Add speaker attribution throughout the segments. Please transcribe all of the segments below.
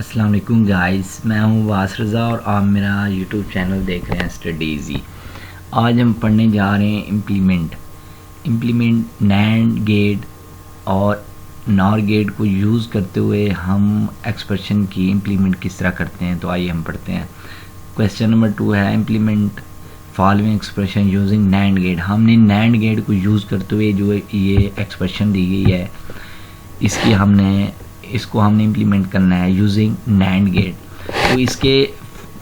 Speaker 1: अस्सलाम वालेकुम गाइस, मैं हूं वास रज़ा और आप मेरा यूट्यूब चैनल देख रहे हैं स्टडीज़ी। आज हम पढ़ने जा रहे हैं इम्प्लीमेंट नैंड गेट और नॉर गेट को यूज़ करते हुए हम एक्सप्रेशन की इम्प्लीमेंट किस तरह करते हैं। तो आइए हम पढ़ते हैं। क्वेश्चन नंबर 2 है implement following expression using NAND gate. हमने नैंड गेट को यूज़ करते हुए जो ये एक्सप्रेशन दी गई है इसको हमने इम्प्लीमेंट करना है यूजिंग नैंड गेट। तो इसके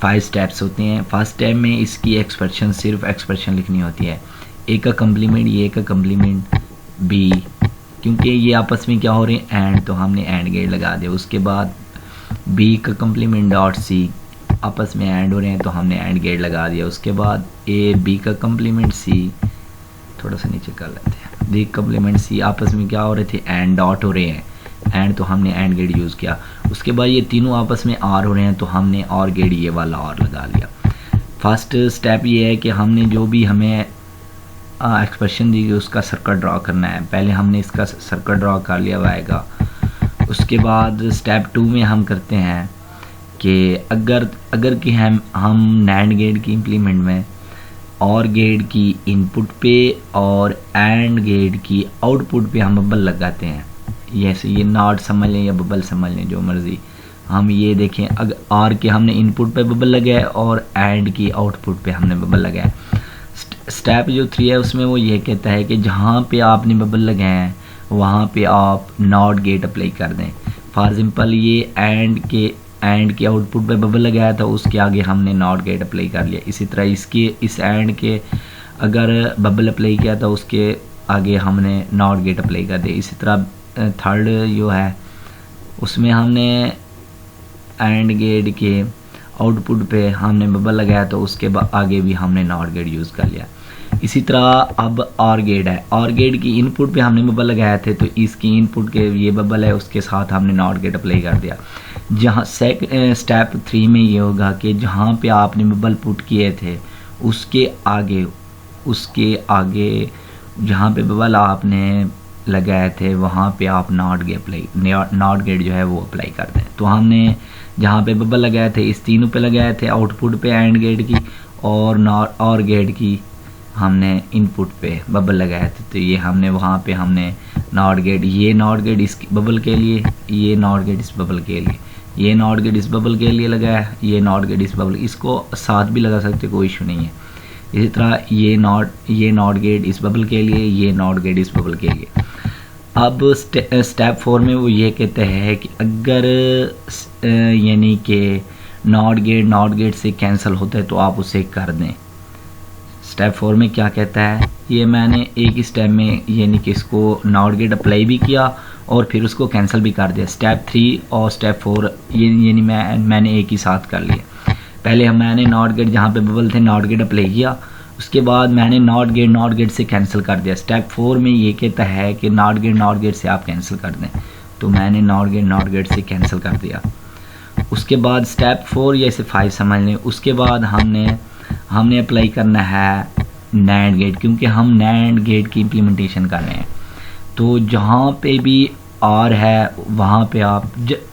Speaker 1: 5 स्टेप्स होते हैं। फर्स्ट स्टेप में इसकी एक्सप्रेशन सिर्फ एक्सप्रेशन लिखनी होती है। ए का कम्प्लीमेंट, ये का कम्प्लीमेंट बी, क्योंकि ये आपस में क्या हो रहे हैं एंड, तो हमने एंड गेट लगा दिया। उसके बाद बी का कम्प्लीमेंट डॉट सी, आपस में एंड हो रहे हैं तो हमने एंड गेट लगा दिया। उसके बाद ए बी का कम्प्लीमेंट सी, थोड़ा सा नीचे कर लेते हैं, बी कम्प्लीमेंट सी आपस में क्या हो रहे थे एंड डॉट हो रहे हैं एंड, तो हमने एंड गेट यूज़ किया। उसके बाद ये तीनों आपस में आर हो रहे हैं तो हमने और गेट ये वाला और लगा लिया। फर्स्ट स्टेप ये है कि हमने जो भी हमें एक्सप्रेशन दी गई उसका सर्कल ड्रा करना है। पहले हमने इसका सर्कल ड्रा कर लिया हुआ। उसके बाद स्टेप 2 में हम करते हैं कि अगर कि हम नैंड गेट की इम्प्लीमेंट में और गेट की इनपुट पे और एंड गेट की आउटपुट पे हम बबल लगाते हैं। जैसे ये नॉट समझ लें या बबल समझ लें, जो मर्ज़ी। हम ये देखें, अगर आर के हमने इनपुट पे बबल लगाया और एंड की आउटपुट पे हमने बबल लगाया। स्टेप जो 3 है उसमें वो ये कहता है कि जहाँ पे आपने बबल लगाए हैं वहाँ पे आप नॉट गेट अप्लाई कर दें। फॉर एग्जांपल ये एंड के आउटपुट पे बबल लगाया था, उसके आगे हमने नॉट गेट अप्लाई कर लिया। इसी तरह इस एंड के अगर बबल अप्लाई किया था उसके आगे हमने नॉट गेट अप्लाई कर दिया। इसी तरह थर्ड जो है उसमें हमने एंड गेट के आउटपुट पे हमने बबल लगाया तो उसके आगे भी हमने नॉट गेट यूज़ कर लिया। इसी तरह अब और गेट है, और गेट की इनपुट पे हमने बबल लगाए थे तो इसकी इनपुट के ये बबल है उसके साथ हमने नॉट गेट अप्लाई कर दिया। जहाँ स्टेप 3 में ये होगा कि जहाँ पे आपने बबल पुट किए थे उसके आगे जहाँ पे बबल आपने लगाए थे वहाँ पे आप नॉट गेट जो है वो अप्लाई कर दें। तो हमने जहाँ पे बबल लगाए थे इस तीनों पे लगाए थे, आउटपुट पे एंड गेट की और गेट की हमने इनपुट पे बबल लगाए थे। तो ये हमने वहाँ पे हमने नॉट गेट, ये नॉट गेट इस बबल के लिए, ये नॉट गेट इस बबल के लिए, ये नॉट गेट इस बबल के लिए लगाया, ये नॉट गेट इस बबल, इसको साथ भी लगा सकते, कोई इशू नहीं है। इसी तरह ये नॉट गेट इस बबल के लिए, ये नॉट गेट इस बबल के लिए। अब स्टेप 4 में वो ये कहते हैं कि अगर यानी कि नॉट गेट से कैंसिल होता है तो आप उसे कर दें। स्टेप 4 में क्या कहता है, ये मैंने एक ही स्टेप में यानी कि इसको नॉट गेट अप्लाई भी किया और फिर उसको कैंसिल भी कर दिया। स्टेप 3 और स्टेप 4 यानी मैंने एक ही साथ कर लिया। पहले मैंने नॉट गेट जहाँ पे बबल थे नॉट गेट अप्लाई किया, उसके बाद मैंने नॉट गेट से कैंसिल कर दिया। स्टेप 4 में ये कहता है कि नॉट गेट से आप कैंसिल कर दें, तो मैंने नॉट गेट से कैंसिल कर दिया। उसके बाद स्टेप 4 या इसे 5 समझ लें। उसके बाद हमने अप्लाई करना है नैंड गेट, क्योंकि हम नैंड गेट की इम्प्लीमेंटेशन कर रहे हैं। तो जहाँ पे भी आर है वहाँ पे आप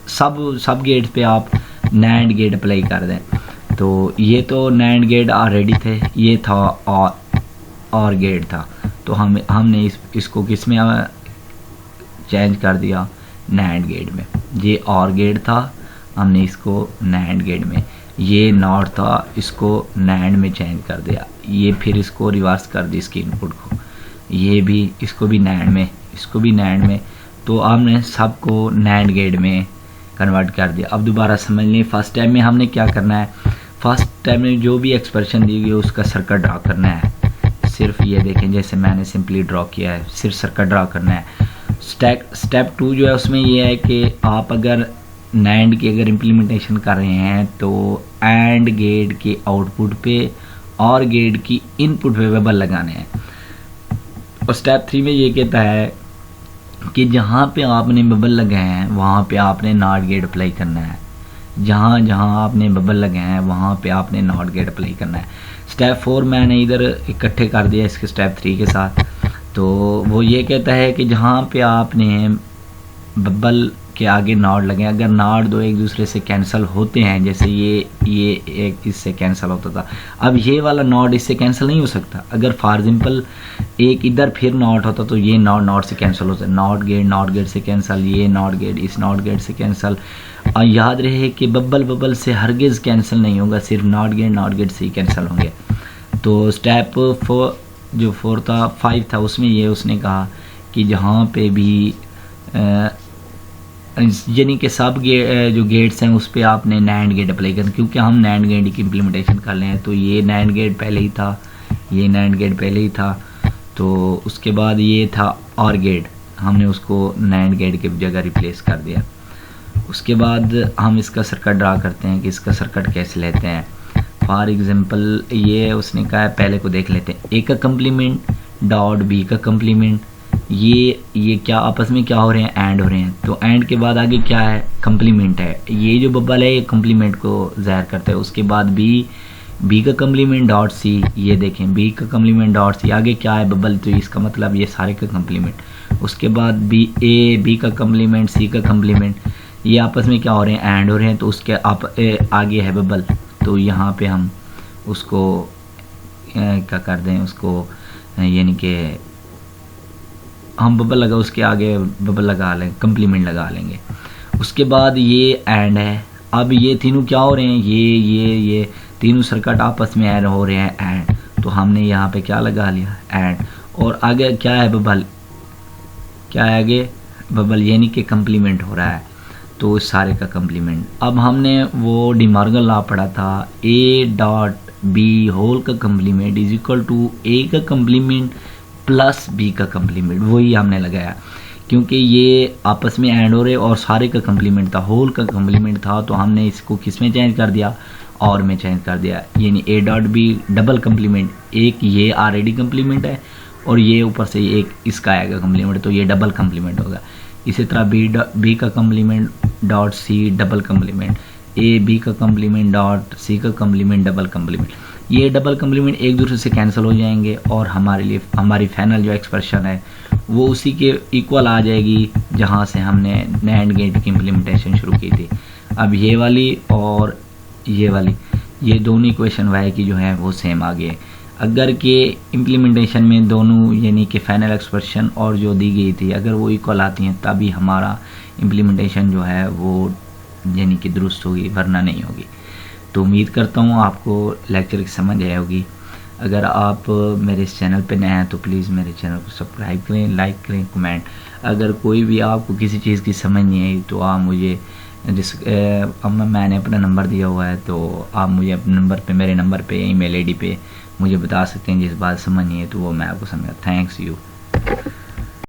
Speaker 1: सब गेट पे आप नैंड गेट अप्लाई कर दें। तो ये तो नैंड गेट ऑलरेडी थे, ये था और गेट था, तो हमने इसको किस में चेंज कर दिया, नैंड गेट में। ये और गेट था, हमने इसको नैंड गेट में, ये नॉट था, इसको नैंड में चेंज कर दिया। ये फिर इसको रिवर्स कर दी इसकी इनपुट को, ये भी इसको भी नैंड में, इसको भी नैंड में, तो हमने सबको नैंड गेट में कन्वर्ट कर दिया। अब दोबारा समझ लें, फर्स्ट टाइम में हमने क्या करना है, फर्स्ट टाइम में जो भी एक्सप्रेशन दी गई उसका सर्कल ड्रा करना है। सिर्फ ये देखें जैसे मैंने सिंपली ड्रॉ किया है, सिर्फ सर्कल ड्रा करना है। स्टेप 2 जो है उसमें ये है कि आप अगर नैंड की अगर इम्प्लीमेंटेशन कर रहे हैं तो एंड गेट के आउटपुट पे और गेट की इनपुट पे बबल लगाने हैं। और स्टेप 3 में ये कहता है कि जहाँ पे आपने बबल लगाए हैं वहाँ पे आपने नॉट गेट अप्लाई करना है। जहाँ आपने बबल लगाए हैं वहाँ पे आपने नॉट गेट अप्लाई करना है। स्टेप 4 मैंने इधर इकट्ठे कर दिया इसके स्टेप 3 के साथ। तो वो ये कहता है कि जहाँ पे आपने बबल के आगे नॉट लगे। अगर नॉट दो एक दूसरे से कैंसिल होते हैं, जैसे ये एक इससे कैंसिल होता था, अब ये वाला नॉट इससे कैंसिल नहीं हो सकता। अगर फॉर एग्जांपल एक इधर फिर नॉट होता तो ये नॉट से कैंसिल होता, नॉट गेट से कैंसिल, ये नॉट गेट इस नॉट गेट से कैंसिल। और याद रहे कि बबल से हरगिज़ कैंसिल नहीं होगा, सिर्फ नॉट गेट से ही कैंसिल होंगे। तो स्टेप 4 था 5 था, उसमें ये उसने कहा कि जहाँ पे भी यानी कि सब जो गेट्स हैं उस पर आपने नैंड गेट अप्लाई करना, क्योंकि हम नैंड गेट की इम्प्लीमेंटेशन कर रहे हैं। तो ये नैंड गेट पहले ही था, ये नैंड गेट पहले ही था, तो उसके बाद ये था और गेट, हमने उसको नैंड गेट की जगह रिप्लेस कर दिया। उसके बाद हम इसका सर्किट ड्रा करते हैं कि इसका सर्किट कैसे लेते हैं। फॉर एग्जांपल ये उसने कहा है, पहले को देख लेते हैं। ए का कम्प्लीमेंट डॉट बी का कम्प्लीमेंट, ये क्या आपस में क्या हो रहे हैं, एंड हो रहे हैं। तो एंड के बाद आगे क्या है, कम्प्लीमेंट है। ये जो बबल है ये कम्प्लीमेंट को ज़ाहिर करता है। उसके बाद बी का कम्प्लीमेंट डॉट सी, ये देखें बी का कम्प्लीमेंट डॉट सी, आगे क्या है बबल, तो इसका मतलब ये सारे का कम्प्लीमेंट। उसके बाद बी का कम्प्लीमेंट सी का कम्प्लीमेंट, ये आपस में क्या हो रहे हैं, एंड हो रहे हैं। तो उसके आगे है बबल, तो यहाँ पे हम उसको क्या कर दें, उसको यानी कि हम बबल लगा उसके आगे बबल लगा लें, कम्प्लीमेंट लगा लेंगे। उसके बाद ये एंड है। अब ये तीनों क्या हो रहे हैं, ये तीनों सर्किट आपस में एंड हो रहे हैं, एंड। तो हमने यहाँ पे क्या लगा लिया, एंड। और आगे क्या है बबल, क्या है आगे बबल, यानी कि कम्प्लीमेंट हो रहा है, तो इस सारे का कम्प्लीमेंट। अब हमने वो डिमॉर्गन लॉ पढ़ा था, ए डॉट बी होल का कम्प्लीमेंट इज इक्वल टू ए का कम्प्लीमेंट प्लस बी का कम्प्लीमेंट, वही हमने लगाया क्योंकि ये आपस में एंड हो रहे और सारे का कम्प्लीमेंट था, होल का कम्प्लीमेंट था। तो हमने इसको किस में चेंज कर दिया, और में चेंज कर दिया, यानी A dot B double complement, एक ये ऑलरेडी कम्प्लीमेंट है और ये ऊपर से एक इसका आएगा कम्प्लीमेंट, तो ये डबल कम्प्लीमेंट होगा। इसी तरह बी का complement dot C double complement, A B का कम्प्लीमेंट डॉट सी का कम्प्लीमेंट डबल कम्प्लीमेंट। ये डबल कम्प्लीमेंट एक दूसरे से कैंसिल हो जाएंगे और हमारे लिए हमारी फाइनल जो एक्सप्रेशन है वो उसी के इक्वल आ जाएगी जहाँ से हमने नैंड गेट की इम्प्लीमेंटेशन शुरू की थी। अब ये वाली और ये वाली, ये दोनों इक्वेशन वाई की जो है वो सेम आ गए। अगर के इम्प्लीमेंटेशन में दोनों यानी कि फाइनल एक्सप्रेशन और जो दी गई थी अगर वो इक्वल आती हैं तभी हमारा इम्प्लीमेंटेशन जो है वो यानी कि दुरुस्त होगी, वरना नहीं होगी। तो उम्मीद करता हूँ आपको लेक्चर की समझ आई होगी। अगर आप मेरे इस चैनल पे नए हैं तो प्लीज़ मेरे चैनल को सब्सक्राइब करें, लाइक करें, कमेंट। अगर कोई भी आपको किसी चीज़ की समझ नहीं आई तो आप मुझे मैंने अपना नंबर दिया हुआ है, तो आप मुझे अपने नंबर पे, मेरे नंबर पे, ईमेल आईडी पे मुझे बता सकते हैं जिस बात समझ नहीं है तो वो मैं आपको समझा। Thanks you.